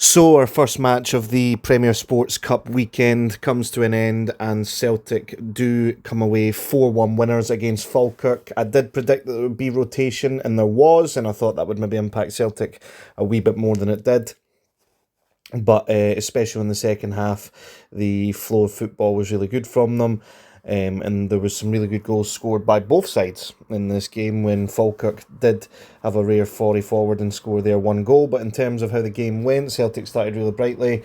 So our first match of the Premier Sports Cup weekend comes to an end and Celtic do come away 4-1 winners against Falkirk. I did predict that there would be rotation and there was, and I thought that would maybe impact Celtic a wee bit more than it did. But especially in the second half, the flow of football was really good from them. And there was some really good goals scored by both sides in this game when Falkirk did have a rare 40 forward and score their one goal. But in terms of how the game went, Celtic started really brightly.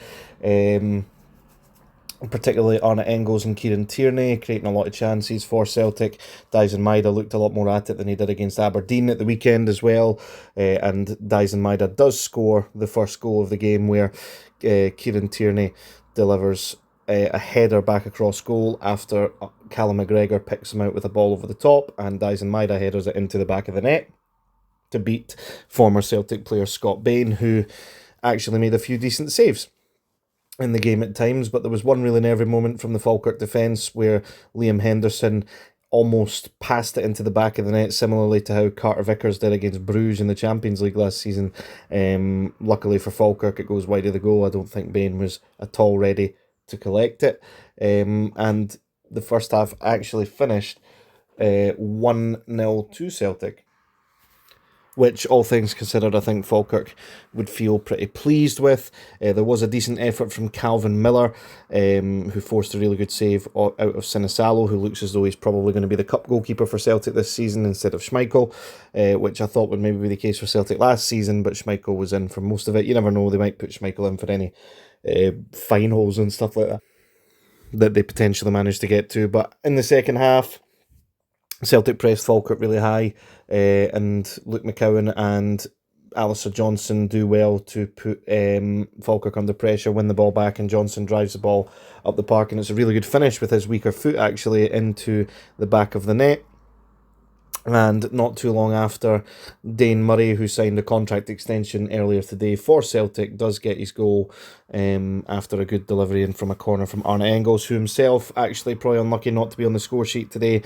Particularly Arne Engels and Kieran Tierney creating a lot of chances for Celtic. Dyson Maida looked a lot more at it than he did against Aberdeen at the weekend as well. And Dyson Maida does score the first goal of the game where Kieran Tierney delivers a header back across goal after Callum McGregor picks him out with a ball over the top, and Dyson Maida headers it into the back of the net to beat former Celtic player Scott Bain, who actually made a few decent saves in the game at times. But there was one really nervy moment from the Falkirk defence where Liam Henderson almost passed it into the back of the net, similarly to how Carter Vickers did against Bruges in the Champions League last season. Luckily for Falkirk, it goes wide of the goal. I don't think Bain was at all ready to collect it. And the first half actually finished 1-0 to Celtic, which, all things considered, I think Falkirk would feel pretty pleased with. There was a decent effort from Calvin Miller, who forced a really good save out of Sinisalo, who looks as though he's probably going to be the cup goalkeeper for Celtic this season instead of Schmeichel, which I thought would maybe be the case for Celtic last season, but Schmeichel was in for most of it. You never know, they might put Schmeichel in for any finals and stuff like that they potentially managed to get to. But in the second half, Celtic pressed Falkirk really high, and Luke McCowan and Alistair Johnson do well to put Falkirk under pressure, win the ball back, and Johnson drives the ball up the park, and it's a really good finish with his weaker foot actually into the back of the net. And not too long after, Dane Murray, who signed a contract extension earlier today for Celtic, does get his goal after a good delivery in from a corner from Arne Engels, who himself actually probably unlucky not to be on the score sheet today.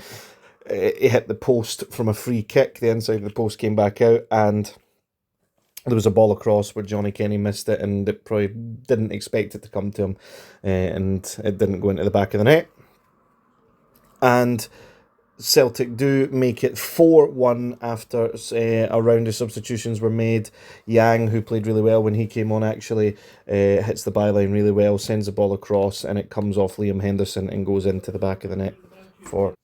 He hit the post from a free kick. The inside of the post came back out, and there was a ball across where Johnny Kenny missed it, and it probably didn't expect it to come to him, and it didn't go into the back of the net. And Celtic do make it 4-1 after a round of substitutions were made. Yang, who played really well when he came on, actually hits the byline really well, sends the ball across, and it comes off Liam Henderson and goes into the back of the net for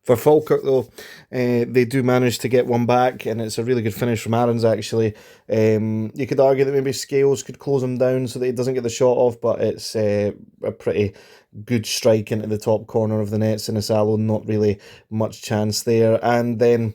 Falkirk. Though they do manage to get one back, and it's a really good finish from Aarons actually. You could argue that maybe Scales could close him down so that he doesn't get the shot off, but it's a pretty good strike into the top corner of the net. Sinisalo, not really much chance there. And then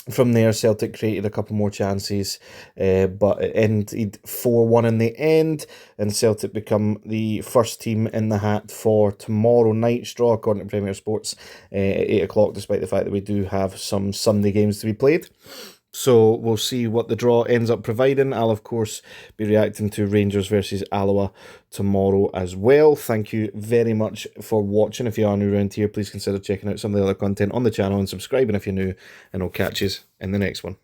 from there, Celtic created a couple more chances, but it ended 4-1 in the end, and Celtic become the first team in the hat for tomorrow night's draw, according to Premier Sports, at 8 o'clock, despite the fact that we do have some Sunday games to be played. So we'll see what the draw ends up providing. I'll, of course, be reacting to Rangers versus Alloa tomorrow as well. Thank you very much for watching. If you are new around here, please consider checking out some of the other content on the channel and subscribing if you're new, and I'll catch you in the next one.